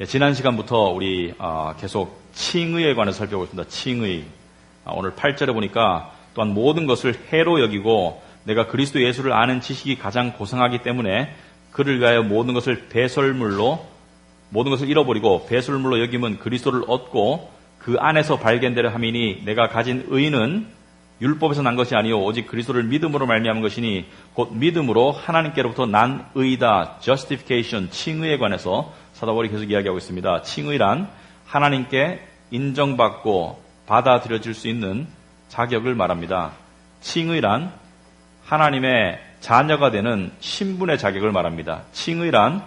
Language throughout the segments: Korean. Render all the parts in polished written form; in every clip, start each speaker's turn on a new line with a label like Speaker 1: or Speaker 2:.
Speaker 1: 지난 시간부터 우리 계속 칭의에 관해서 살펴보고 있습니다. 칭의. 오늘 8절에 보니까 또한 모든 것을 해로 여기고 내가 그리스도 예수를 아는 지식이 가장 고상하기 때문에 그를 위하여 모든 것을 잃어버리고 배설물로 여김은 그리스도를 얻고 그 안에서 발견되려 함이니 내가 가진 의는 율법에서 난 것이 아니요 오직 그리스도를 믿음으로 말미암은 것이니 곧 믿음으로 하나님께로부터 난 의다. justification, 칭의에 관해서 사도 바울이 계속 이야기하고 있습니다. 칭의란 하나님께 인정받고 받아들여질 수 있는 자격을 말합니다. 칭의란 하나님의 자녀가 되는 신분의 자격을 말합니다. 칭의란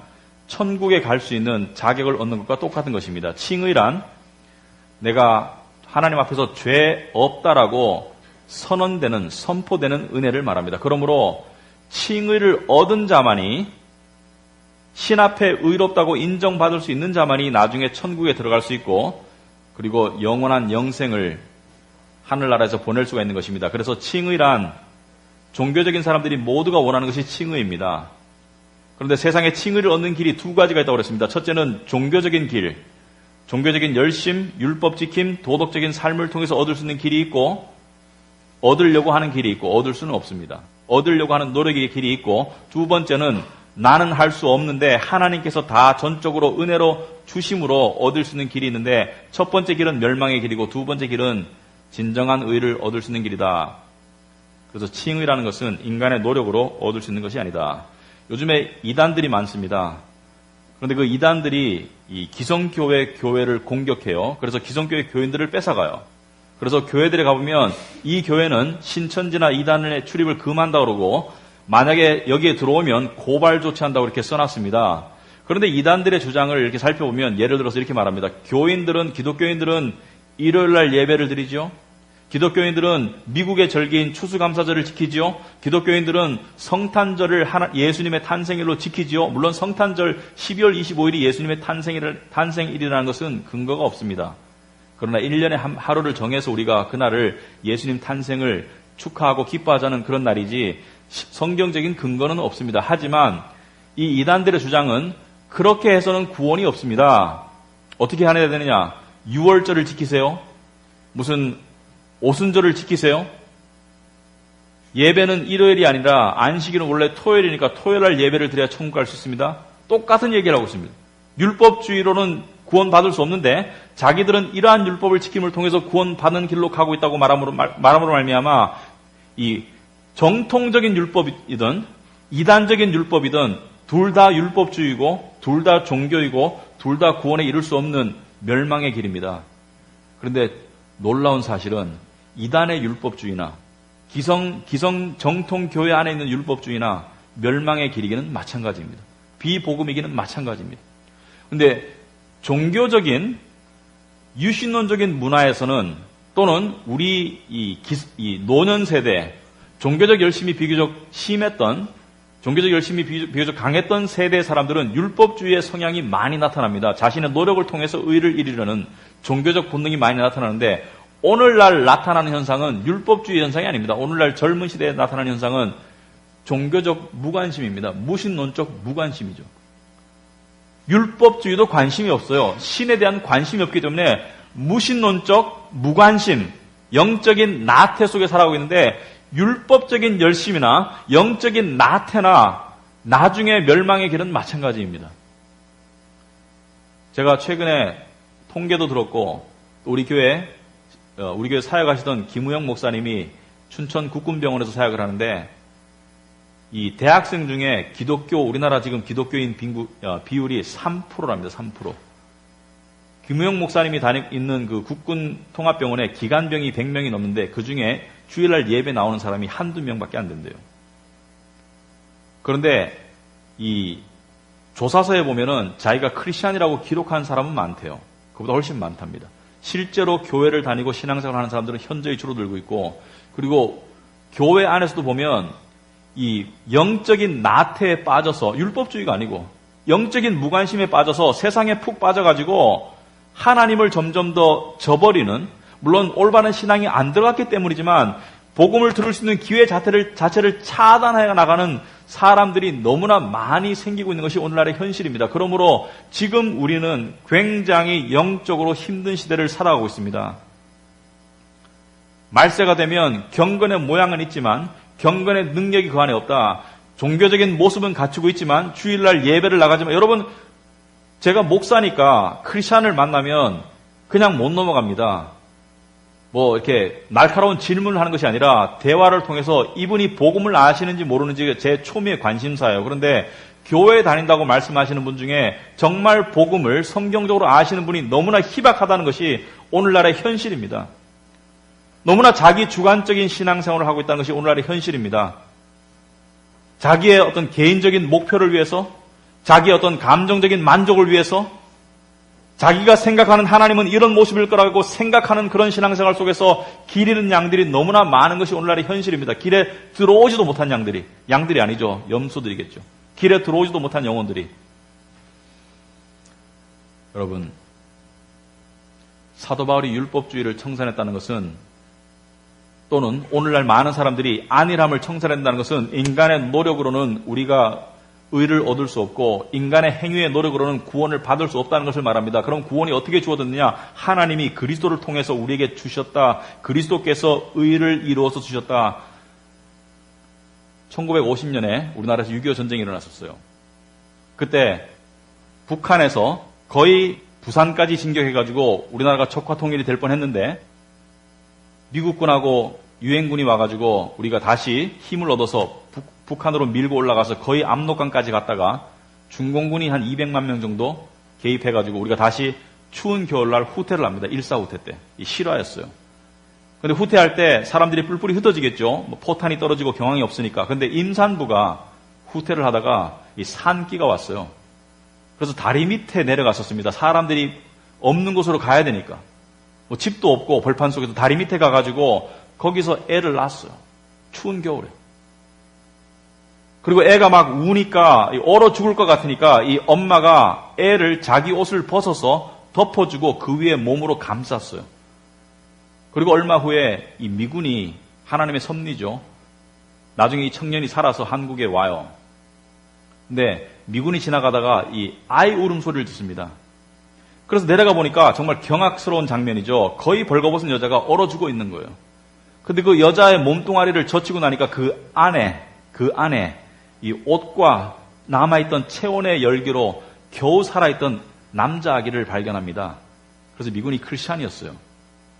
Speaker 1: 천국에 갈 수 있는 자격을 얻는 것과 똑같은 것입니다. 칭의란 내가 하나님 앞에서 죄 없다라고 선포되는 은혜를 말합니다. 그러므로 칭의를 얻은 자만이 신 앞에 의롭다고 인정받을 수 있는 자만이 나중에 천국에 들어갈 수 있고 그리고 영원한 영생을 하늘나라에서 보낼 수가 있는 것입니다. 그래서 칭의란 종교적인 사람들이 모두가 원하는 것이 칭의입니다. 그런데 세상에 칭의를 얻는 길이 두 가지가 있다고 그랬습니다. 첫째는 종교적인 길, 종교적인 열심, 율법 지킴, 도덕적인 삶을 통해서 얻을 수 있는 길이 있고 얻으려고 하는 길이 있고 얻을 수는 없습니다. 얻으려고 하는 노력의 길이 있고 두 번째는 나는 할 수 없는데 하나님께서 다 전적으로 은혜로 주심으로 얻을 수 있는 길이 있는데 첫 번째 길은 멸망의 길이고 두 번째 길은 진정한 의를 얻을 수 있는 길이다. 그래서 칭의라는 것은 인간의 노력으로 얻을 수 있는 것이 아니다. 요즘에 이단들이 많습니다. 그런데 그 이단들이 이 기성교회 교회를 공격해요. 그래서 기성교회 교인들을 뺏어가요. 그래서 교회들에 가보면 이 교회는 신천지나 이단의 출입을 금한다고 그러고 만약에 여기에 들어오면 고발 조치한다고 이렇게 써놨습니다. 그런데 이단들의 주장을 이렇게 살펴보면 예를 들어서 이렇게 말합니다. 기독교인들은 일요일날 예배를 드리죠. 기독교인들은 미국의 절기인 추수감사절을 지키지요. 기독교인들은 성탄절을 예수님의 탄생일로 지키지요. 물론 성탄절 12월 25일이 예수님의 탄생일이라는 것은 근거가 없습니다. 그러나 1년에 하루를 정해서 우리가 그날을 예수님 탄생을 축하하고 기뻐하자는 그런 날이지 성경적인 근거는 없습니다. 하지만 이 이단들의 주장은 그렇게 해서는 구원이 없습니다. 어떻게 해야 되느냐? 6월절을 지키세요. 무슨 오순절을 지키세요. 예배는 일요일이 아니라 안식일은 원래 토요일이니까 토요일날 예배를 드려야 천국 갈 수 있습니다. 똑같은 얘기를 하고 있습니다. 율법주의로는 구원받을 수 없는데 자기들은 이러한 율법을 지킴을 통해서 구원받는 길로 가고 있다고 말함으로 말미암아 이 정통적인 율법이든 이단적인 율법이든 둘 다 율법주의고 둘 다 종교이고 둘 다 구원에 이를 수 없는 멸망의 길입니다. 그런데 놀라운 사실은 이단의 율법주의나 기성 정통 교회 안에 있는 율법주의나 멸망의 길이기는 마찬가지입니다. 비복음이기는 마찬가지입니다. 그런데 종교적인 유신론적인 문화에서는 또는 우리 이 노년 세대 종교적 열심이 비교적 심했던 종교적 열심이 비교적 강했던 세대의 사람들은 율법주의의 성향이 많이 나타납니다. 자신의 노력을 통해서 의를 이루려는 종교적 본능이 많이 나타나는데 오늘날 나타나는 현상은 율법주의 현상이 아닙니다. 오늘날 젊은 시대에 나타나는 현상은 종교적 무관심입니다. 무신론적 무관심이죠. 율법주의도 관심이 없어요. 신에 대한 관심이 없기 때문에 무신론적 무관심, 영적인 나태 속에 살아가고 있는데 율법적인 열심이나 영적인 나태나 나중에 멸망의 길은 마찬가지입니다. 제가 최근에 통계도 들었고 우리 교회 사역하시던 김우영 목사님이 춘천 국군병원에서 사역을 하는데 이 대학생 중에 우리나라 지금 기독교인 비율이 3%랍니다. 3%. 김우영 목사님이 있는 그 국군 통합병원에 기관병이 100명이 넘는데 그 중에 주일날 예배 나오는 사람이 한두 명밖에 안 된대요. 그런데 이 조사서에 보면은 자기가 크리스찬이라고 기록한 사람은 많대요. 그보다 훨씬 많답니다. 실제로 교회를 다니고 신앙생활 하는 사람들은 현저히 줄어들고 있고 그리고 교회 안에서도 보면 이 영적인 나태에 빠져서 율법주의가 아니고 영적인 무관심에 빠져서 세상에 푹 빠져가지고 하나님을 점점 더 저버리는 물론 올바른 신앙이 안 들어갔기 때문이지만 복음을 들을 수 있는 기회 자체를 차단해 나가는 사람들이 너무나 많이 생기고 있는 것이 오늘날의 현실입니다. 그러므로 지금 우리는 굉장히 영적으로 힘든 시대를 살아가고 있습니다. 말세가 되면 경건의 모양은 있지만 경건의 능력이 그 안에 없다. 종교적인 모습은 갖추고 있지만 주일날 예배를 나가지만, 여러분, 제가 목사니까 크리스찬을 만나면 그냥 못 넘어갑니다. 뭐 이렇게 날카로운 질문을 하는 것이 아니라 대화를 통해서 이분이 복음을 아시는지 모르는지 제 초미의 관심사예요. 그런데 교회에 다닌다고 말씀하시는 분 중에 정말 복음을 성경적으로 아시는 분이 너무나 희박하다는 것이 오늘날의 현실입니다. 너무나 자기 주관적인 신앙생활을 하고 있다는 것이 오늘날의 현실입니다. 자기의 어떤 개인적인 목표를 위해서, 자기의 어떤 감정적인 만족을 위해서, 자기가 생각하는 하나님은 이런 모습일 거라고 생각하는 그런 신앙생활 속에서 길 잃은 양들이 너무나 많은 것이 오늘날의 현실입니다. 길에 들어오지도 못한 양들이 아니죠. 염소들이겠죠. 길에 들어오지도 못한 영혼들이. 여러분, 사도 바울이 율법주의를 청산했다는 것은, 또는 오늘날 많은 사람들이 안일함을 청산한다는 것은 인간의 노력으로는 우리가 의를 얻을 수 없고 인간의 행위의 노력으로는 구원을 받을 수 없다는 것을 말합니다. 그럼 구원이 어떻게 주어졌느냐? 하나님이 그리스도를 통해서 우리에게 주셨다. 그리스도께서 의를 이루어서 주셨다. 1950년에 우리나라에서 6.25 전쟁이 일어났었어요. 그때 북한에서 거의 부산까지 진격해가지고 우리나라가 척화 통일이 될 뻔했는데 미국군하고 유엔군이 와가지고 우리가 다시 힘을 얻어서 북한으로 밀고 올라가서 거의 압록강까지 갔다가 중공군이 한 200만 명 정도 개입해가지고 우리가 다시 추운 겨울날 후퇴를 합니다. 1.4 후퇴 때. 이 실화였어요. 근데 후퇴할 때 사람들이 뿔뿔이 흩어지겠죠. 뭐 포탄이 떨어지고 경황이 없으니까. 근데 임산부가 후퇴를 하다가 이 산기가 왔어요. 그래서 다리 밑에 내려갔었습니다. 사람들이 없는 곳으로 가야 되니까. 뭐 집도 없고 벌판 속에서 다리 밑에 가가지고 거기서 애를 낳았어요. 추운 겨울에. 그리고 애가 막 우니까 얼어 죽을 것 같으니까 이 엄마가 애를 자기 옷을 벗어서 덮어주고 그 위에 몸으로 감쌌어요. 그리고 얼마 후에 이 미군이, 하나님의 섭리죠. 나중에 이 청년이 살아서 한국에 와요. 근데 미군이 지나가다가 이 아이 울음소리를 듣습니다. 그래서 내려가 보니까 정말 경악스러운 장면이죠. 거의 벌거벗은 여자가 얼어 죽어 있는 거예요. 근데 그 여자의 몸뚱아리를 젖히고 나니까 그 안에 이 옷과 남아있던 체온의 열기로 겨우 살아있던 남자 아기를 발견합니다. 그래서 미군이 크리스찬이었어요.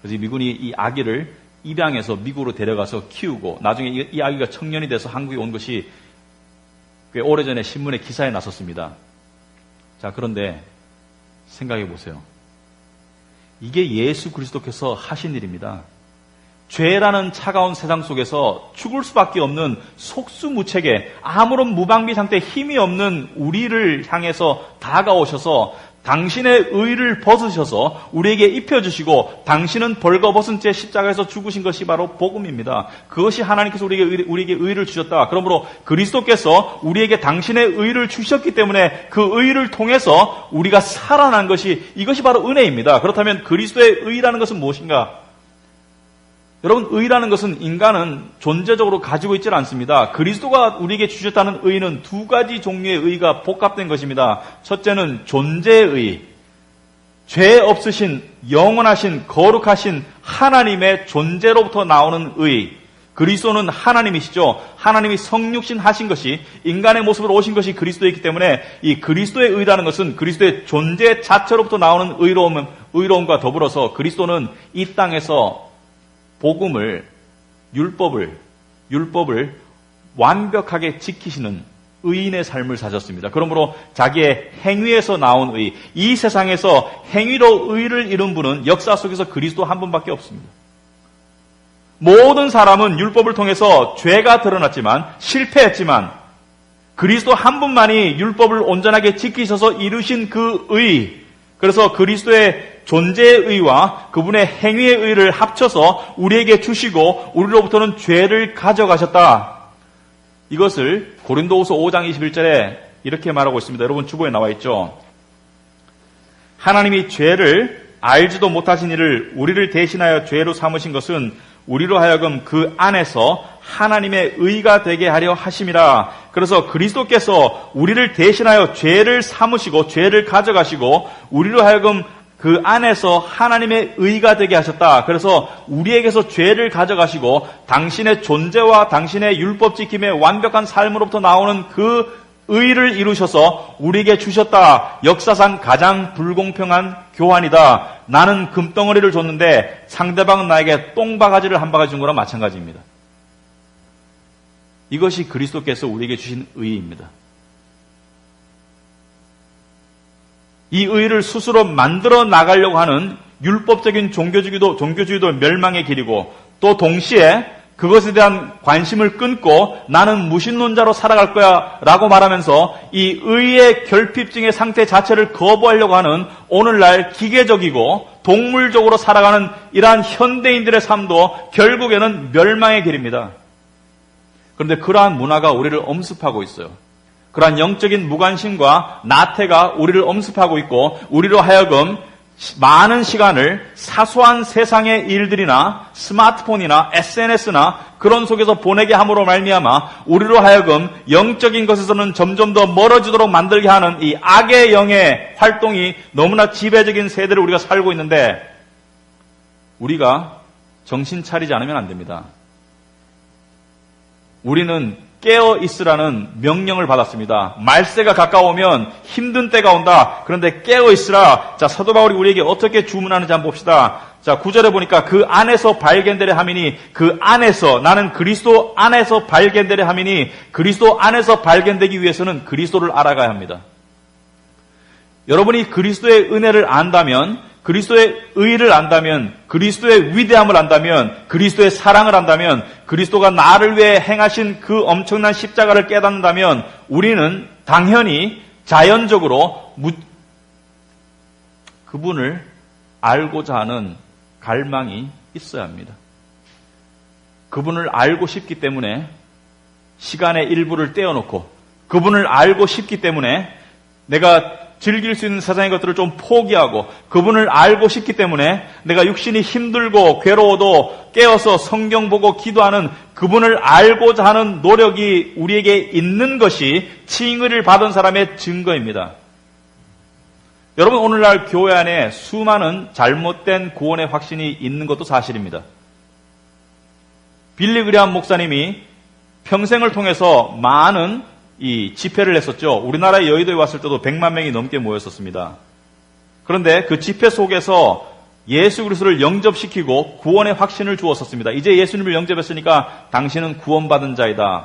Speaker 1: 그래서 미군이 이 아기를 입양해서 미국으로 데려가서 키우고 나중에 이 아기가 청년이 돼서 한국에 온 것이 꽤 오래전에 신문에 기사에 났었습니다. 자, 그런데 생각해 보세요. 이게 예수 그리스도께서 하신 일입니다. 죄라는 차가운 세상 속에서 죽을 수밖에 없는 속수무책에 아무런 무방비 상태에 힘이 없는 우리를 향해서 다가오셔서 당신의 의를 벗으셔서 우리에게 입혀주시고 당신은 벌거벗은 채 십자가에서 죽으신 것이 바로 복음입니다. 그것이 하나님께서 우리에게 의를 주셨다. 그러므로 그리스도께서 우리에게 당신의 의를 주셨기 때문에 그 의를 통해서 우리가 살아난 것이, 이것이 바로 은혜입니다. 그렇다면 그리스도의 의라는 것은 무엇인가? 여러분, 의라는 것은 인간은 존재적으로 가지고 있지 않습니다. 그리스도가 우리에게 주셨다는 의는 두 가지 종류의 의가 복합된 것입니다. 첫째는 존재의 의, 죄 없으신 영원하신 거룩하신 하나님의 존재로부터 나오는 의. 그리스도는 하나님이시죠. 하나님이 성육신 하신 것이, 인간의 모습으로 오신 것이 그리스도이기 때문에 이 그리스도의 의라는 것은 그리스도의 존재 자체로부터 나오는 의로움과 더불어서 그리스도는 이 땅에서 복음을, 율법을 완벽하게 지키시는 의인의 삶을 사셨습니다. 그러므로 자기의 행위에서 나온 의, 이 세상에서 행위로 의를 이룬 분은 역사 속에서 그리스도 한 분밖에 없습니다. 모든 사람은 율법을 통해서 죄가 드러났지만, 실패했지만, 그리스도 한 분만이 율법을 온전하게 지키셔서 이루신 그 의, 그래서 그리스도의 존재의 의와 그분의 행위의 의를 합쳐서 우리에게 주시고 우리로부터는 죄를 가져가셨다. 이것을 고린도후서 5장 21절에 이렇게 말하고 있습니다. 여러분 주보에 나와 있죠. 하나님이 죄를 알지도 못하신 이를 우리를 대신하여 죄로 삼으신 것은 우리로 하여금 그 안에서 하나님의 의가 되게 하려 하심이라. 그래서 그리스도께서 우리를 대신하여 죄를 사무시고 죄를 가져가시고 우리로 하여금 그 안에서 하나님의 의가 되게 하셨다. 그래서 우리에게서 죄를 가져가시고 당신의 존재와 당신의 율법 지킴의 완벽한 삶으로부터 나오는 그 의를 이루셔서 우리에게 주셨다. 역사상 가장 불공평한 교환이다. 나는 금덩어리를 줬는데 상대방은 나에게 똥바가지를 한 바가지 준 거랑 마찬가지입니다. 이것이 그리스도께서 우리에게 주신 의입니다. 이 의를 스스로 만들어 나가려고 하는 율법적인 종교주의도 멸망의 길이고, 또 동시에 그것에 대한 관심을 끊고 나는 무신론자로 살아갈 거야 라고 말하면서 이 의의 결핍증의 상태 자체를 거부하려고 하는 오늘날 기계적이고 동물적으로 살아가는 이러한 현대인들의 삶도 결국에는 멸망의 길입니다. 그런데 그러한 문화가 우리를 엄습하고 있어요. 그러한 영적인 무관심과 나태가 우리를 엄습하고 있고, 우리로 하여금 많은 시간을 사소한 세상의 일들이나 스마트폰이나 SNS나 그런 속에서 보내게 함으로 말미암아 우리로 하여금 영적인 것에서는 점점 더 멀어지도록 만들게 하는 이 악의 영의 활동이 너무나 지배적인 세대를 우리가 살고 있는데, 우리가 정신 차리지 않으면 안 됩니다. 우리는 깨어 있으라는 명령을 받았습니다. 말세가 가까우면 힘든 때가 온다. 그런데 깨어 있으라. 자, 사도 바울이 우리에게 어떻게 주문하는지 한번 봅시다. 자, 9절에 보니까 그 안에서 발견되려 함이니, 그 안에서, 나는 그리스도 안에서 발견되려 함이니, 그리스도 안에서 발견되기 위해서는 그리스도를 알아가야 합니다. 여러분이 그리스도의 은혜를 안다면, 그리스도의 의를 안다면, 그리스도의 위대함을 안다면, 그리스도의 사랑을 안다면, 그리스도가 나를 위해 행하신 그 엄청난 십자가를 깨닫는다면 우리는 당연히 자연적으로 그분을 알고자 하는 갈망이 있어야 합니다. 그분을 알고 싶기 때문에 시간의 일부를 떼어놓고, 그분을 알고 싶기 때문에 내가 즐길 수 있는 세상의 것들을 좀 포기하고, 그분을 알고 싶기 때문에 내가 육신이 힘들고 괴로워도 깨어서 성경 보고 기도하는 그분을 알고자 하는 노력이 우리에게 있는 것이 칭의를 받은 사람의 증거입니다. 여러분, 오늘날 교회 안에 수많은 잘못된 구원의 확신이 있는 것도 사실입니다. 빌리 그레함 목사님이 평생을 통해서 많은 이 집회를 했었죠. 우리나라의 여의도에 왔을 때도 100만 명이 넘게 모였었습니다. 그런데 그 집회 속에서 예수 그리스도를 영접시키고 구원의 확신을 주었었습니다. 이제 예수님을 영접했으니까 당신은 구원받은 자이다.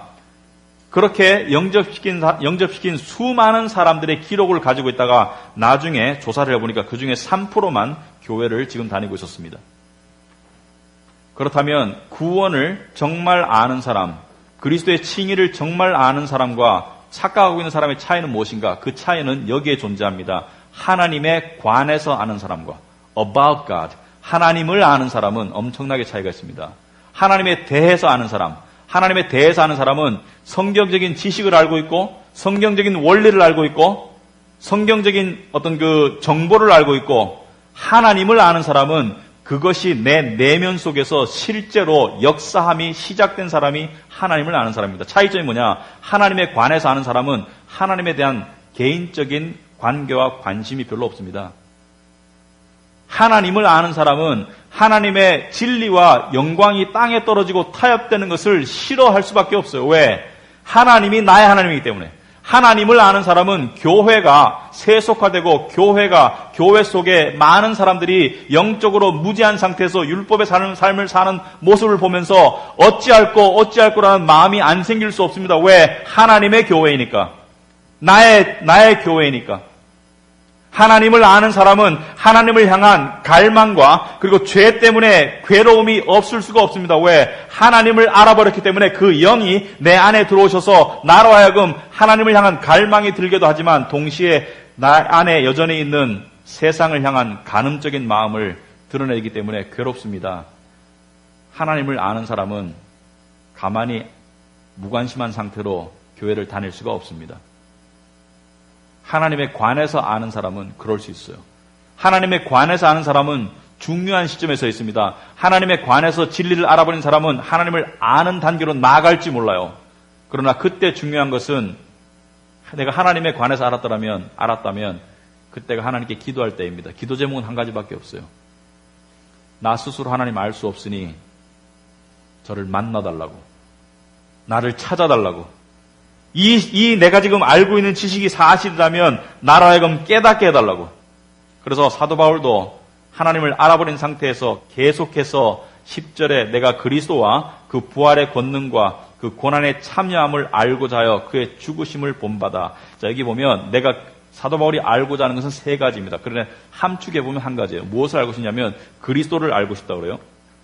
Speaker 1: 그렇게 영접시킨 수많은 사람들의 기록을 가지고 있다가 나중에 조사를 해보니까 그 중에 3%만 교회를 지금 다니고 있었습니다. 그렇다면 구원을 정말 아는 사람, 그리스도의 칭의를 정말 아는 사람과 착각하고 있는 사람의 차이는 무엇인가? 그 차이는 여기에 존재합니다. 하나님에 관해서 아는 사람과 about God, 하나님을 아는 사람은 엄청나게 차이가 있습니다. 하나님에 대해서 아는 사람, 하나님에 대해서 아는 사람은 성경적인 지식을 알고 있고, 성경적인 원리를 알고 있고, 성경적인 어떤 그 정보를 알고 있고, 하나님을 아는 사람은 그것이 내 내면 속에서 실제로 역사함이 시작된 사람이 하나님을 아는 사람입니다. 차이점이 뭐냐? 하나님에 관해서 아는 사람은 하나님에 대한 개인적인 관계와 관심이 별로 없습니다. 하나님을 아는 사람은 하나님의 진리와 영광이 땅에 떨어지고 타협되는 것을 싫어할 수밖에 없어요. 왜? 하나님이 나의 하나님이기 때문에. 하나님을 아는 사람은 교회가 세속화되고 교회 속에 많은 사람들이 영적으로 무지한 상태에서 율법에 사는 삶을 사는 모습을 보면서 어찌할 거라는 마음이 안 생길 수 없습니다. 왜? 하나님의 교회이니까. 나의 교회이니까. 하나님을 아는 사람은 하나님을 향한 갈망과 그리고 죄 때문에 괴로움이 없을 수가 없습니다. 왜? 하나님을 알아버렸기 때문에 그 영이 내 안에 들어오셔서 나로 하여금 하나님을 향한 갈망이 들게도 하지만 동시에 나 안에 여전히 있는 세상을 향한 간음적인 마음을 드러내기 때문에 괴롭습니다. 하나님을 아는 사람은 가만히 무관심한 상태로 교회를 다닐 수가 없습니다. 하나님에 관해서 아는 사람은 그럴 수 있어요. 하나님에 관해서 아는 사람은 중요한 시점에 서 있습니다. 하나님에 관해서 진리를 알아버린 사람은 하나님을 아는 단계로 나아갈지 몰라요. 그러나 그때 중요한 것은 내가 하나님에 관해서 알았다면 그때가 하나님께 기도할 때입니다. 기도 제목은 한 가지밖에 없어요. 나 스스로 하나님 알 수 없으니 저를 만나달라고, 나를 찾아달라고. 이 내가 지금 알고 있는 지식이 사실이라면 나로 하여금 깨닫게 해달라고. 그래서 사도 바울도 하나님을 알아버린 상태에서 계속해서 10절에 내가 그리스도와 그 부활의 권능과 그 고난의 참여함을 알고자 하여 그의 죽으심을 본받아. 자, 여기 보면 내가 사도 바울이 알고자 하는 것은 세 가지입니다. 그런데 함축해 보면 한 가지예요. 무엇을 알고 싶냐면 그리스도를 알고 싶다고 그래요.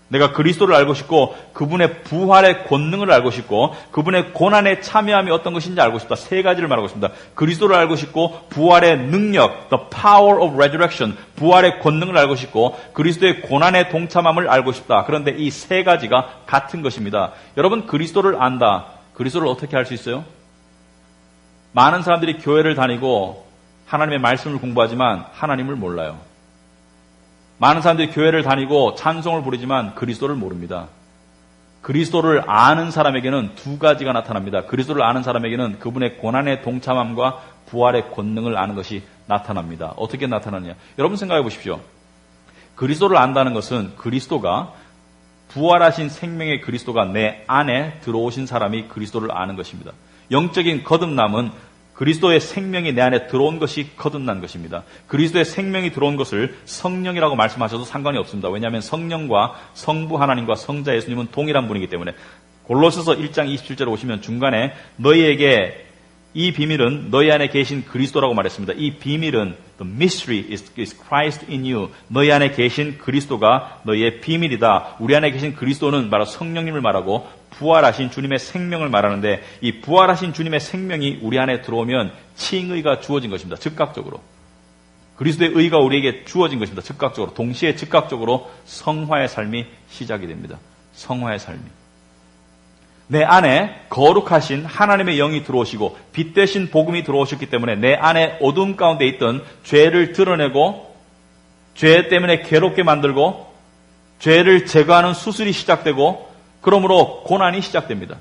Speaker 1: 내가 그리스도를 알고 싶고 그분의 부활의 권능을 알고 싶고 그분의 고난의 참여함이 어떤 것인지 알고 싶다. 세 가지를 말하고 있습니다. 그리스도를 알고 싶고 부활의 능력, the power of resurrection, 부활의 권능을 알고 싶고 그리스도의 고난의 동참함을 알고 싶다. 그런데 이 세 가지가 같은 것입니다. 여러분 그리스도를 안다. 그리스도를 어떻게 알 수 있어요? 많은 사람들이 교회를 다니고 하나님의 말씀을 공부하지만 하나님을 몰라요. 많은 사람들이 교회를 다니고 찬송을 부르지만 그리스도를 모릅니다. 그리스도를 아는 사람에게는 두 가지가 나타납니다. 그리스도를 아는 사람에게는 그분의 고난의 동참함과 부활의 권능을 아는 것이 나타납니다. 어떻게 나타나느냐? 여러분 생각해 보십시오. 그리스도를 안다는 것은 그리스도가 부활하신 생명의 그리스도가 내 안에 들어오신 사람이 그리스도를 아는 것입니다. 영적인 거듭남은 그리스도의 생명이 내 안에 들어온 것이 거듭난 것입니다. 그리스도의 생명이 들어온 것을 성령이라고 말씀하셔도 상관이 없습니다. 왜냐하면 성령과 성부 하나님과 성자 예수님은 동일한 분이기 때문에. 골로새서 1장 27절에 오시면 중간에 너희에게 이 비밀은 너희 안에 계신 그리스도라고 말했습니다. 이 비밀은 the mystery is Christ in you. 너희 안에 계신 그리스도가 너희의 비밀이다. 우리 안에 계신 그리스도는 바로 성령님을 말하고 부활하신 주님의 생명을 말하는데 이 부활하신 주님의 생명이 우리 안에 들어오면 칭의가 주어진 것입니다. 즉각적으로. 그리스도의 의가 우리에게 주어진 것입니다. 즉각적으로. 동시에 즉각적으로 성화의 삶이 시작이 됩니다. 성화의 삶이. 내 안에 거룩하신 하나님의 영이 들어오시고 빛 대신 복음이 들어오셨기 때문에 내 안에 어둠 가운데 있던 죄를 드러내고 죄 때문에 괴롭게 만들고 죄를 제거하는 수술이 시작되고 그러므로 고난이 시작됩니다.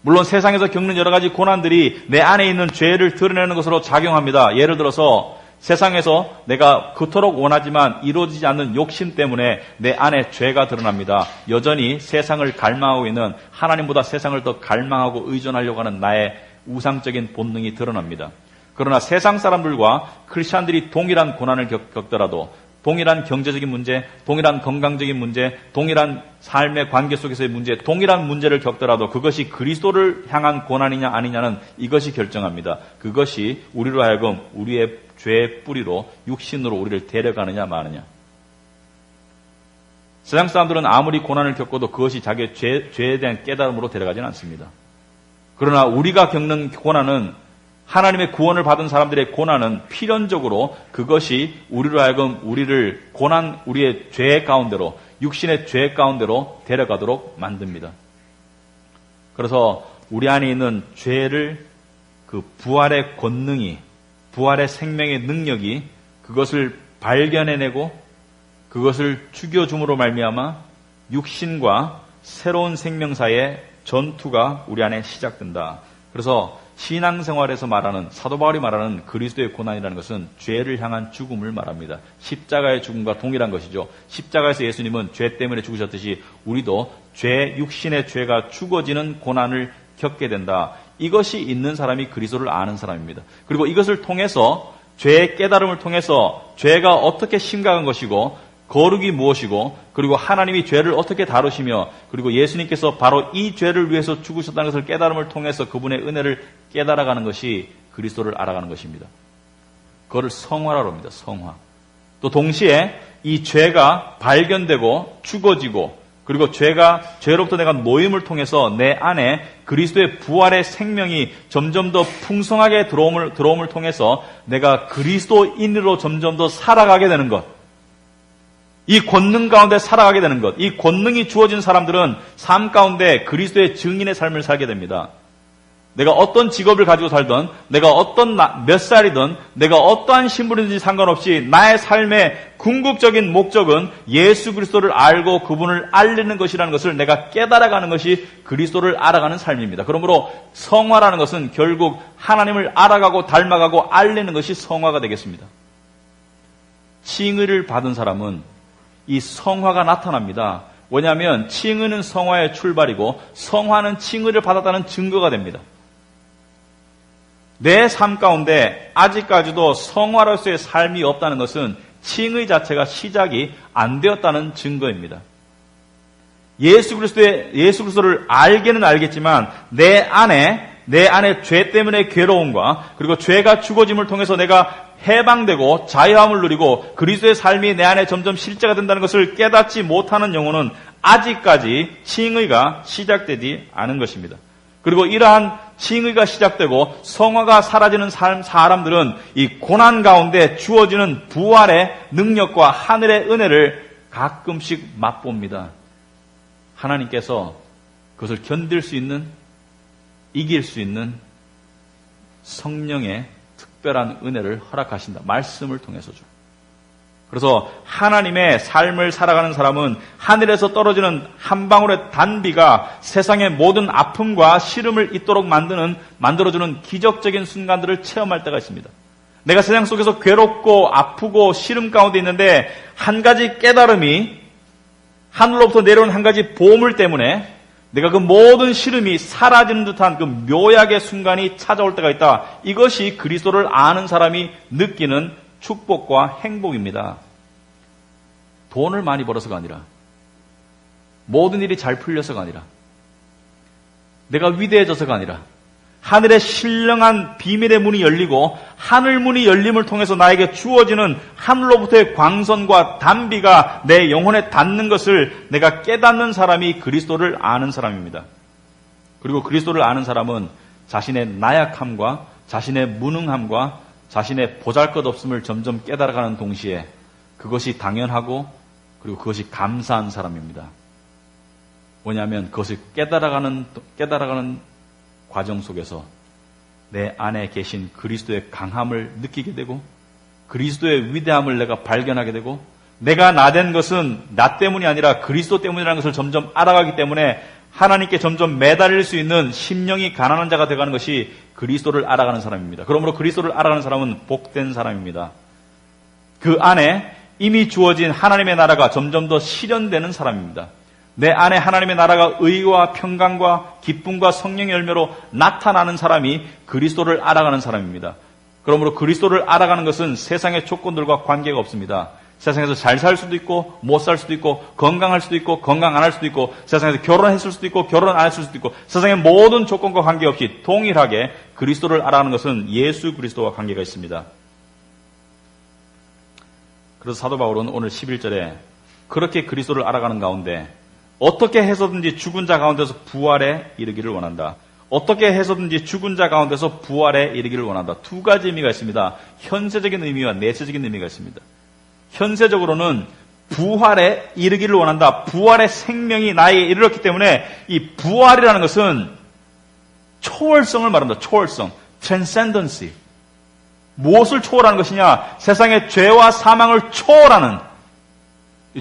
Speaker 1: 물론 세상에서 겪는 여러 가지 고난들이 내 안에 있는 죄를 드러내는 것으로 작용합니다. 예를 들어서 세상에서 내가 그토록 원하지만 이루어지지 않는 욕심 때문에 내 안에 죄가 드러납니다. 여전히 세상을 갈망하고 있는 하나님보다 세상을 더 갈망하고 의존하려고 하는 나의 우상적인 본능이 드러납니다. 그러나 세상 사람들과 크리스찬들이 동일한 고난을 겪더라도 동일한 경제적인 문제, 동일한 건강적인 문제, 동일한 삶의 관계 속에서의 문제, 동일한 문제를 겪더라도 그것이 그리스도를 향한 고난이냐 아니냐는 이것이 결정합니다. 그것이 우리로 하여금 우리의 죄의 뿌리로 육신으로 우리를 데려가느냐 마느냐. 세상 사람들은 아무리 고난을 겪어도 그것이 자기의 죄에 대한 깨달음으로 데려가지는 않습니다. 그러나 우리가 겪는 고난은 하나님의 구원을 받은 사람들의 고난은 필연적으로 그것이 우리로 하여금 우리의 죄 가운데로, 육신의 죄 가운데로 데려가도록 만듭니다. 그래서 우리 안에 있는 죄를 그 부활의 권능이, 부활의 생명의 능력이 그것을 발견해내고 그것을 죽여줌으로 말미암아 육신과 새로운 생명 사이의 전투가 우리 안에 시작된다. 그래서 신앙생활에서 말하는, 사도 바울이 말하는 그리스도의 고난이라는 것은 죄를 향한 죽음을 말합니다. 십자가의 죽음과 동일한 것이죠. 십자가에서 예수님은 죄 때문에 죽으셨듯이 우리도 육신의 죄가 죽어지는 고난을 겪게 된다. 이것이 있는 사람이 그리스도를 아는 사람입니다. 그리고 이것을 통해서 죄의 깨달음을 통해서 죄가 어떻게 심각한 것이고 거룩이 무엇이고 그리고 하나님이 죄를 어떻게 다루시며 그리고 예수님께서 바로 이 죄를 위해서 죽으셨다는 것을 깨달음을 통해서 그분의 은혜를 깨달아가는 것이 그리스도를 알아가는 것입니다. 그거를 성화라고 합니다. 성화. 또 동시에 이 죄가 발견되고 죽어지고 그리고 죄로부터 내가 노임을 통해서 내 안에 그리스도의 부활의 생명이 점점 더 풍성하게 들어옴을 통해서 내가 그리스도인으로 점점 더 살아가게 되는 것. 이 권능 가운데 살아가게 되는 것. 이 권능이 주어진 사람들은 삶 가운데 그리스도의 증인의 삶을 살게 됩니다. 내가 어떤 직업을 가지고 살든, 내가 몇 살이든, 내가 어떠한 신분이든지 상관없이 나의 삶의 궁극적인 목적은 예수 그리스도를 알고 그분을 알리는 것이라는 것을 내가 깨달아가는 것이 그리스도를 알아가는 삶입니다. 그러므로 성화라는 것은 결국 하나님을 알아가고 닮아가고 알리는 것이 성화가 되겠습니다. 칭의를 받은 사람은 이 성화가 나타납니다. 왜냐하면 칭의는 성화의 출발이고 성화는 칭의를 받았다는 증거가 됩니다. 내 삶 가운데 아직까지도 성화로서의 삶이 없다는 것은 칭의 자체가 시작이 안 되었다는 증거입니다. 예수 그리스도를 알게는 알겠지만 내 안에 죄 때문에 괴로움과 그리고 죄가 죽어짐을 통해서 내가 해방되고 자유함을 누리고 그리스도의 삶이 내 안에 점점 실제가 된다는 것을 깨닫지 못하는 영혼은 아직까지 칭의가 시작되지 않은 것입니다. 그리고 이러한 칭의가 시작되고 성화가 사라지는 사람들은 이 고난 가운데 주어지는 부활의 능력과 하늘의 은혜를 가끔씩 맛봅니다. 하나님께서 그것을 견딜 수 있는, 이길 수 있는 성령의 특별한 은혜를 허락하신다. 말씀을 통해서죠. 그래서 하나님의 삶을 살아가는 사람은 하늘에서 떨어지는 한 방울의 단비가 세상의 모든 아픔과 시름을 잊도록 만들어주는 기적적인 순간들을 체험할 때가 있습니다. 내가 세상 속에서 괴롭고 아프고 시름 가운데 있는데 한 가지 깨달음이 하늘로부터 내려온 한 가지 보물 때문에 내가 그 모든 시름이 사라지는 듯한 그 묘약의 순간이 찾아올 때가 있다. 이것이 그리스도를 아는 사람이 느끼는 축복과 행복입니다. 돈을 많이 벌어서가 아니라, 모든 일이 잘 풀려서가 아니라, 내가 위대해져서가 아니라, 하늘의 신령한 비밀의 문이 열리고 하늘 문이 열림을 통해서 나에게 주어지는 하늘로부터의 광선과 단비가 내 영혼에 닿는 것을 내가 깨닫는 사람이 그리스도를 아는 사람입니다. 그리고 그리스도를 아는 사람은 자신의 나약함과 자신의 무능함과 자신의 보잘것없음을 점점 깨달아가는 동시에 그것이 당연하고 그리고 그것이 감사한 사람입니다. 뭐냐면 그것을 깨달아가는 과정 속에서 내 안에 계신 그리스도의 강함을 느끼게 되고 그리스도의 위대함을 내가 발견하게 되고 내가 나 된 것은 나 때문이 아니라 그리스도 때문이라는 것을 점점 알아가기 때문에 하나님께 점점 매달릴 수 있는 심령이 가난한 자가 되어가는 것이 그리스도를 알아가는 사람입니다. 그러므로 그리스도를 알아가는 사람은 복된 사람입니다. 그 안에 이미 주어진 하나님의 나라가 점점 더 실현되는 사람입니다. 내 안에 하나님의 나라가 의와 평강과 기쁨과 성령의 열매로 나타나는 사람이 그리스도를 알아가는 사람입니다. 그러므로 그리스도를 알아가는 것은 세상의 조건들과 관계가 없습니다. 세상에서 잘 살 수도 있고 못 살 수도 있고 건강할 수도 있고 건강 안 할 수도 있고 세상에서 결혼했을 수도 있고 결혼 안 했을 수도 있고 세상의 모든 조건과 관계없이 동일하게 그리스도를 알아가는 것은 예수 그리스도와 관계가 있습니다. 그래서 사도 바울은 오늘 11절에 그렇게 그리스도를 알아가는 가운데 어떻게 해서든지 죽은 자 가운데서 부활에 이르기를 원한다. 어떻게 해서든지 죽은 자 가운데서 부활에 이르기를 원한다. 두 가지 의미가 있습니다. 현세적인 의미와 내세적인 의미가 있습니다. 현세적으로는 부활에 이르기를 원한다. 부활의 생명이 나에게 이르렀기 때문에 이 부활이라는 것은 초월성을 말합니다. 초월성, transcendency. 무엇을 초월하는 것이냐? 세상의 죄와 사망을 초월하는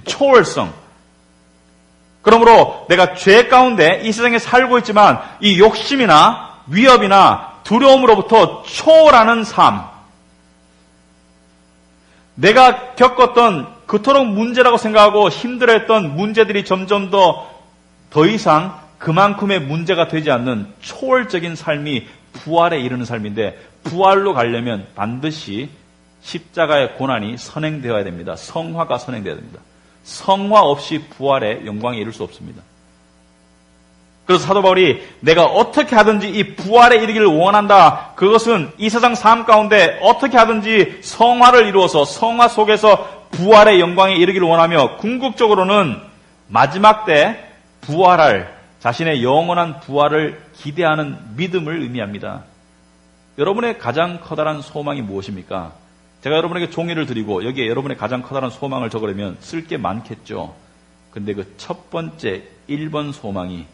Speaker 1: 초월성. 그러므로 내가 죄 가운데 이 세상에 살고 있지만 이 욕심이나 위협이나 두려움으로부터 초월하는 삶. 내가 겪었던 그토록 문제라고 생각하고 힘들어했던 문제들이 점점 더 이상 그만큼의 문제가 되지 않는 초월적인 삶이 부활에 이르는 삶인데 부활로 가려면 반드시 십자가의 고난이 선행되어야 됩니다. 성화가 선행되어야 됩니다. 성화 없이 부활의 영광에 이를 수 없습니다. 그래서 사도 바울이 내가 어떻게 하든지 이 부활에 이르기를 원한다. 그것은 이 세상 삶 가운데 어떻게 하든지 성화를 이루어서 성화 속에서 부활의 영광에 이르기를 원하며 궁극적으로는 마지막 때 부활할 자신의 영원한 부활을 기대하는 믿음을 의미합니다. 여러분의 가장 커다란 소망이 무엇입니까? 제가 여러분에게 종이를 드리고 여기에 여러분의 가장 커다란 소망을 적으려면 쓸 게 많겠죠. 근데 그 첫 번째 1번 소망이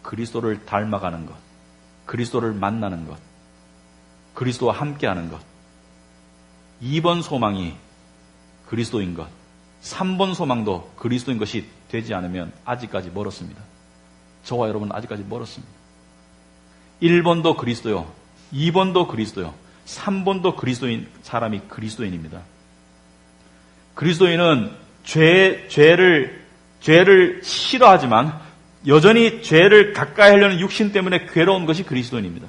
Speaker 1: 그리스도를 닮아가는 것, 그리스도를 만나는 것, 그리스도와 함께하는 것. 2번 소망이 그리스도인 것, 3번 소망도 그리스도인 것이 되지 않으면 아직까지 멀었습니다. 저와 여러분은 아직까지 멀었습니다. 1번도 그리스도요, 2번도 그리스도요, 3번도 그리스도인 사람이 그리스도인입니다. 그리스도인은 죄를 싫어하지만 여전히 죄를 가까이 하려는 육신 때문에 괴로운 것이 그리스도인입니다.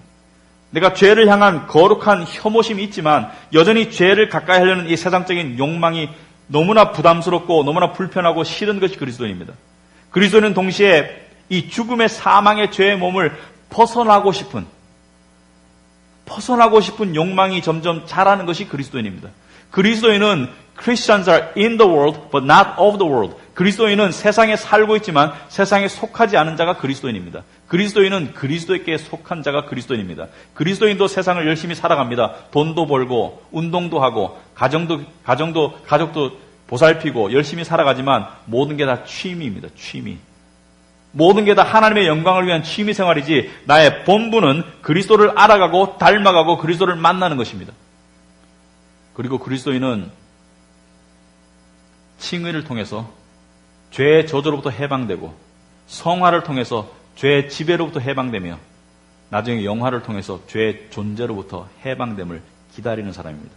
Speaker 1: 내가 죄를 향한 거룩한 혐오심이 있지만 여전히 죄를 가까이 하려는 이 세상적인 욕망이 너무나 부담스럽고 너무나 불편하고 싫은 것이 그리스도인입니다. 그리스도인은 동시에 이 죽음의 사망의 죄의 몸을 벗어나고 싶은 욕망이 점점 자라는 것이 그리스도인입니다. 그리스도인은 Christians are in the world but not of the world. 그리스도인은 세상에 살고 있지만 세상에 속하지 않은 자가 그리스도인입니다. 그리스도인은 그리스도에게 속한 자가 그리스도인입니다. 그리스도인도 세상을 열심히 살아갑니다. 돈도 벌고 운동도 하고 가족도 보살피고 열심히 살아가지만 모든 게 다 취미입니다. 취미. 모든 게 다 하나님의 영광을 위한 취미 생활이지 나의 본분은 그리스도를 알아가고 닮아가고 그리스도를 만나는 것입니다. 그리고 그리스도인은 칭의를 통해서 죄의 저주로부터 해방되고 성화를 통해서 죄의 지배로부터 해방되며 나중에 영화를 통해서 죄의 존재로부터 해방됨을 기다리는 사람입니다.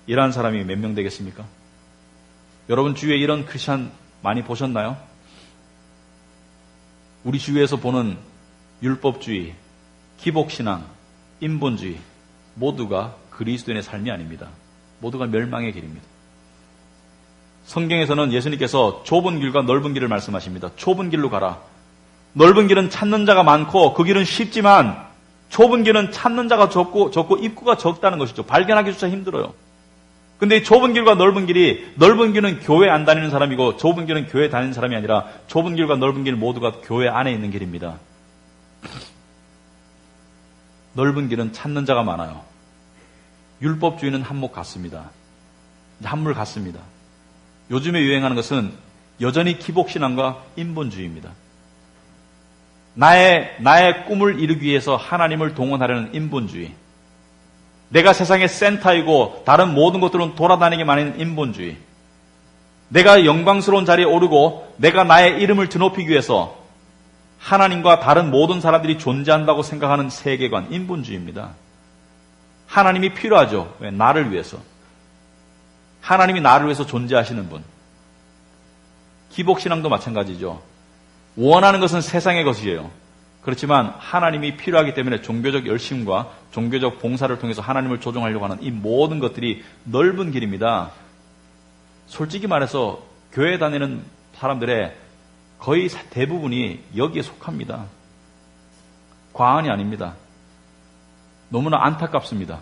Speaker 1: 이러한 사람이 몇 명 되겠습니까? 여러분 주위에 이런 크리스찬 많이 보셨나요? 우리 주위에서 보는 율법주의, 기복신앙, 인본주의 모두가 그리스도인의 삶이 아닙니다. 모두가 멸망의 길입니다. 성경에서는 예수님께서 좁은 길과 넓은 길을 말씀하십니다. 좁은 길로 가라. 넓은 길은 찾는 자가 많고 그 길은 쉽지만 좁은 길은 찾는 자가 적고 입구가 적다는 것이죠. 발견하기조차 힘들어요. 근데 이 좁은 길과 넓은 길은 교회 안 다니는 사람이고 좁은 길은 교회 다니는 사람이 아니라 좁은 길과 넓은 길 모두가 교회 안에 있는 길입니다. 넓은 길은 찾는 자가 많아요. 율법주의는 한몫 같습니다. 한물 같습니다. 요즘에 유행하는 것은 여전히 기복신앙과 인본주의입니다. 나의 꿈을 이루기 위해서 하나님을 동원하려는 인본주의. 내가 세상의 센터이고 다른 모든 것들은 돌아다니기만 하는 인본주의. 내가 영광스러운 자리에 오르고 내가 나의 이름을 드높이기 위해서 하나님과 다른 모든 사람들이 존재한다고 생각하는 세계관, 인본주의입니다. 하나님이 필요하죠. 왜? 나를 위해서. 하나님이 나를 위해서 존재하시는 분. 기복신앙도 마찬가지죠. 원하는 것은 세상의 것이에요. 그렇지만 하나님이 필요하기 때문에 종교적 열심과 종교적 봉사를 통해서 하나님을 조종하려고 하는 이 모든 것들이 넓은 길입니다. 솔직히 말해서 교회 다니는 사람들의 거의 대부분이 여기에 속합니다. 과언이 아닙니다. 너무나 안타깝습니다.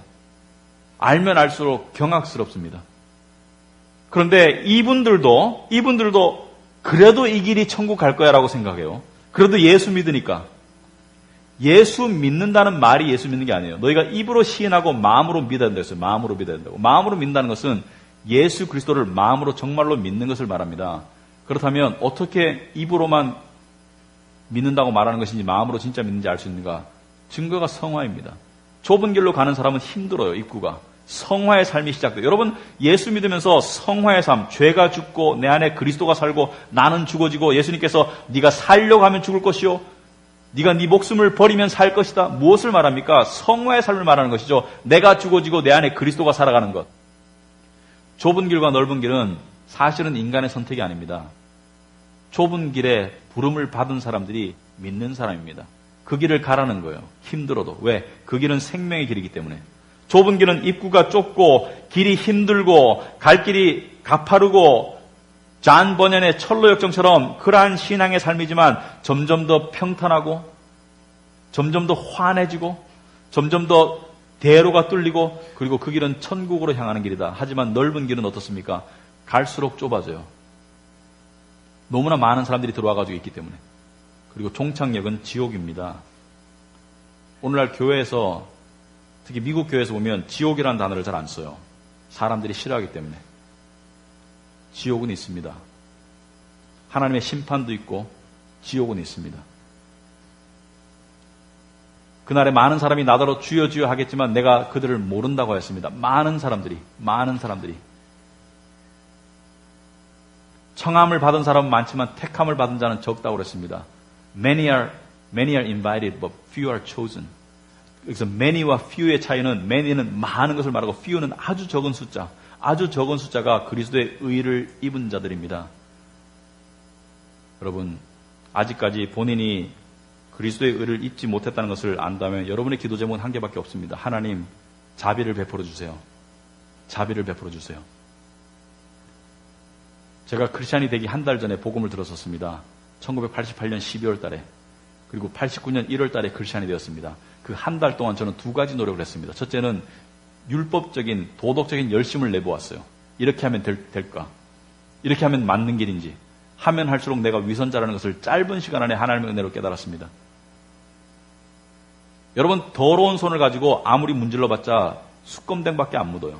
Speaker 1: 알면 알수록 경악스럽습니다. 그런데 이분들도 그래도 이 길이 천국 갈 거야라고 생각해요. 그래도 예수 믿으니까. 예수 믿는다는 말이 예수 믿는 게 아니에요. 너희가 입으로 시인하고 마음으로 믿어야 된다고 했어요. 마음으로 믿어야 된다고. 마음으로 믿는다는 것은 예수 그리스도를 마음으로 정말로 믿는 것을 말합니다. 그렇다면 어떻게 입으로만 믿는다고 말하는 것인지 마음으로 진짜 믿는지 알 수 있는가? 증거가 성화입니다. 좁은 길로 가는 사람은 힘들어요. 입구가. 성화의 삶이 시작돼요. 여러분 예수 믿으면서 성화의 삶, 죄가 죽고 내 안에 그리스도가 살고 나는 죽어지고 예수님께서 네가 살려고 하면 죽을 것이요 네가 네 목숨을 버리면 살 것이다. 무엇을 말합니까? 성화의 삶을 말하는 것이죠. 내가 죽어지고 내 안에 그리스도가 살아가는 것. 좁은 길과 넓은 길은 사실은 인간의 선택이 아닙니다. 좁은 길에 부름을 받은 사람들이 믿는 사람입니다. 그 길을 가라는 거예요. 힘들어도. 왜? 그 길은 생명의 길이기 때문에. 좁은 길은 입구가 좁고 길이 힘들고 갈 길이 가파르고 잔 버년의 철로역정처럼 그러한 신앙의 삶이지만 점점 더 평탄하고 점점 더 환해지고 점점 더 대로가 뚫리고 그리고 그 길은 천국으로 향하는 길이다. 하지만 넓은 길은 어떻습니까? 갈수록 좁아져요. 너무나 많은 사람들이 들어와가지고 있기 때문에. 그리고 종착역은 지옥입니다. 오늘날 교회에서 특히 미국 교회에서 보면 지옥이라는 단어를 잘 안 써요. 사람들이 싫어하기 때문에. 지옥은 있습니다. 하나님의 심판도 있고 지옥은 있습니다. 그날에 많은 사람이 나더러 주여 주여 하겠지만 내가 그들을 모른다고 하였습니다. 많은 사람들이. 청함을 받은 사람은 많지만 택함을 받은 자는 적다고 그랬습니다. Many are invited, but few are chosen. 그래서 many와 few의 차이는 many는 많은 것을 말하고 few는 아주 적은 숫자. 아주 적은 숫자가 그리스도의 의를 입은 자들입니다. 여러분, 아직까지 본인이 그리스도의 의를 입지 못했다는 것을 안다면 여러분의 기도 제목은 한 개밖에 없습니다. 하나님, 자비를 베풀어 주세요. 자비를 베풀어 주세요. 제가 크리스찬이 되기 한 달 전에 복음을 들었었습니다. 1988년 12월 달에. 그리고 89년 1월 달에 크리스찬이 되었습니다. 그 한 달 동안 저는 두 가지 노력을 했습니다. 첫째는 율법적인, 도덕적인 열심을 내보았어요. 이렇게 하면 될까? 이렇게 하면 맞는 길인지. 하면 할수록 내가 위선자라는 것을 짧은 시간 안에 하나님의 은혜로 깨달았습니다. 여러분, 더러운 손을 가지고 아무리 문질러봤자 수검댕밖에 안 묻어요.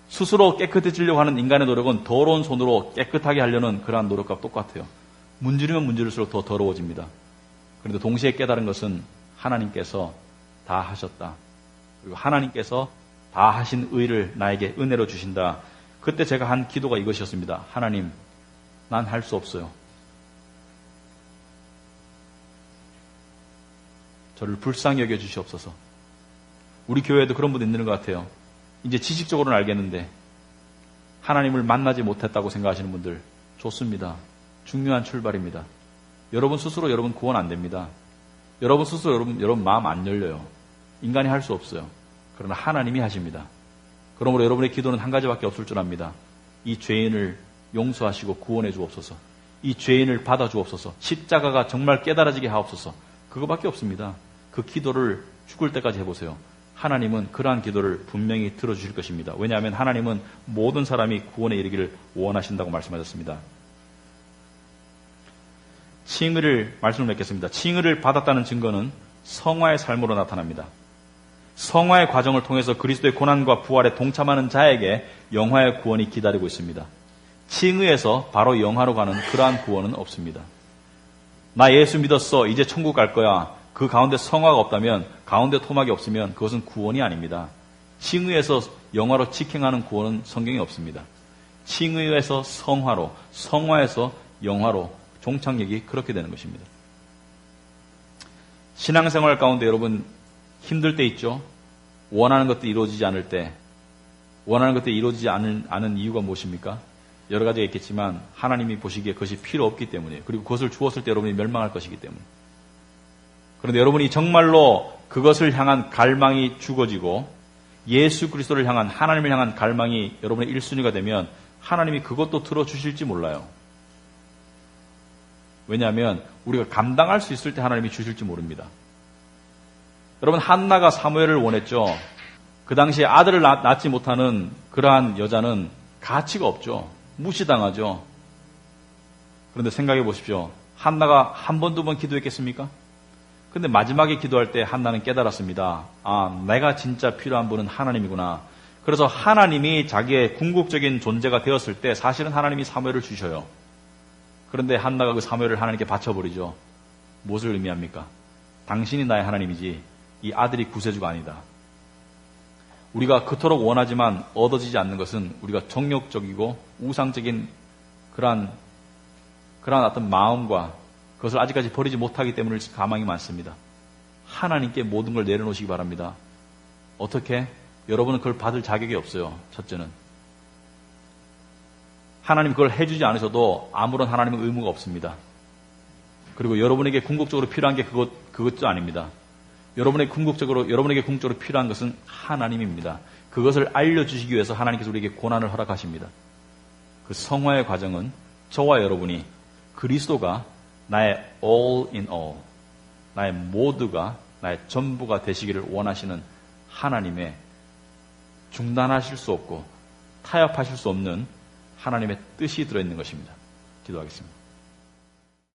Speaker 1: 스스로 깨끗해지려고 하는 인간의 노력은 더러운 손으로 깨끗하게 하려는 그러한 노력과 똑같아요. 문지르면 문지를수록 더 더러워집니다. 그런데 동시에 깨달은 것은 하나님께서 다 하셨다. 그리고 하나님께서 다 하신 의를 나에게 은혜로 주신다. 그때 제가 한 기도가 이것이었습니다. 하나님, 난 할 수 없어요. 저를 불쌍히 여겨 주시옵소서. 우리 교회에도 그런 분도 있는 것 같아요. 이제 지식적으로는 알겠는데 하나님을 만나지 못했다고 생각하시는 분들 좋습니다. 중요한 출발입니다. 여러분 스스로 여러분 구원 안 됩니다. 여러분 스스로 여러분 마음 안 열려요. 인간이 할 수 없어요. 그러나 하나님이 하십니다. 그러므로 여러분의 기도는 한 가지밖에 없을 줄 압니다. 이 죄인을 용서하시고 구원해 주옵소서. 이 죄인을 받아 주옵소서. 십자가가 정말 깨달아지게 하옵소서. 그거밖에 없습니다. 그 기도를 죽을 때까지 해보세요. 하나님은 그러한 기도를 분명히 들어주실 것입니다. 왜냐하면 하나님은 모든 사람이 구원에 이르기를 원하신다고 말씀하셨습니다. 칭의를 말씀을 맺겠습니다. 칭의를 받았다는 증거는 성화의 삶으로 나타납니다. 성화의 과정을 통해서 그리스도의 고난과 부활에 동참하는 자에게 영화의 구원이 기다리고 있습니다. 칭의에서 바로 영화로 가는 그러한 구원은 없습니다. 나 예수 믿었어. 이제 천국 갈 거야. 그 가운데 성화가 없다면, 가운데 토막이 없으면 그것은 구원이 아닙니다. 칭의에서 영화로 직행하는 구원은 성경에 없습니다. 칭의에서 성화로, 성화에서 영화로 종착역이 그렇게 되는 것입니다. 신앙생활 가운데 여러분 힘들 때 있죠? 원하는 것들이 이루어지지 않을 때, 원하는 것들이 이루어지지 않은 이유가 무엇입니까? 여러 가지가 있겠지만 하나님이 보시기에 그것이 필요 없기 때문이에요. 그리고 그것을 주었을 때 여러분이 멸망할 것이기 때문에. 그런데 여러분이 정말로 그것을 향한 갈망이 죽어지고 예수 그리스도를 향한, 하나님을 향한 갈망이 여러분의 1순위가 되면 하나님이 그것도 들어주실지 몰라요. 왜냐하면 우리가 감당할 수 있을 때 하나님이 주실지 모릅니다. 여러분, 한나가 사무엘을 원했죠. 그 당시에 아들을 낳지 못하는 그러한 여자는 가치가 없죠. 무시당하죠. 그런데 생각해 보십시오. 한나가 한 번, 두 번 기도했겠습니까? 근데 마지막에 기도할 때 한나는 깨달았습니다. 아, 내가 진짜 필요한 분은 하나님이구나. 그래서 하나님이 자기의 궁극적인 존재가 되었을 때 사실은 하나님이 사무엘을 주셔요. 그런데 한나가 그 사무엘을 하나님께 바쳐버리죠. 무엇을 의미합니까? 당신이 나의 하나님이지 이 아들이 구세주가 아니다. 우리가 그토록 원하지만 얻어지지 않는 것은 우리가 정욕적이고 우상적인 그러한 어떤 마음과 그것을 아직까지 버리지 못하기 때문에 가망이 많습니다. 하나님께 모든 걸 내려놓으시기 바랍니다. 어떻게? 여러분은 그걸 받을 자격이 없어요. 첫째는. 하나님 그걸 해주지 않으셔도 아무런 하나님의 의무가 없습니다. 그리고 여러분에게 궁극적으로 필요한 게 그것도 아닙니다. 여러분에게 궁극적으로 필요한 것은 하나님입니다. 그것을 알려주시기 위해서 하나님께서 우리에게 고난을 허락하십니다. 그 성화의 과정은 저와 여러분이 그리스도가 나의 all in all, 나의 모두가, 나의 전부가 되시기를 원하시는 하나님의 중단하실 수 없고 타협하실 수 없는 하나님의 뜻이 들어있는 것입니다. 기도하겠습니다.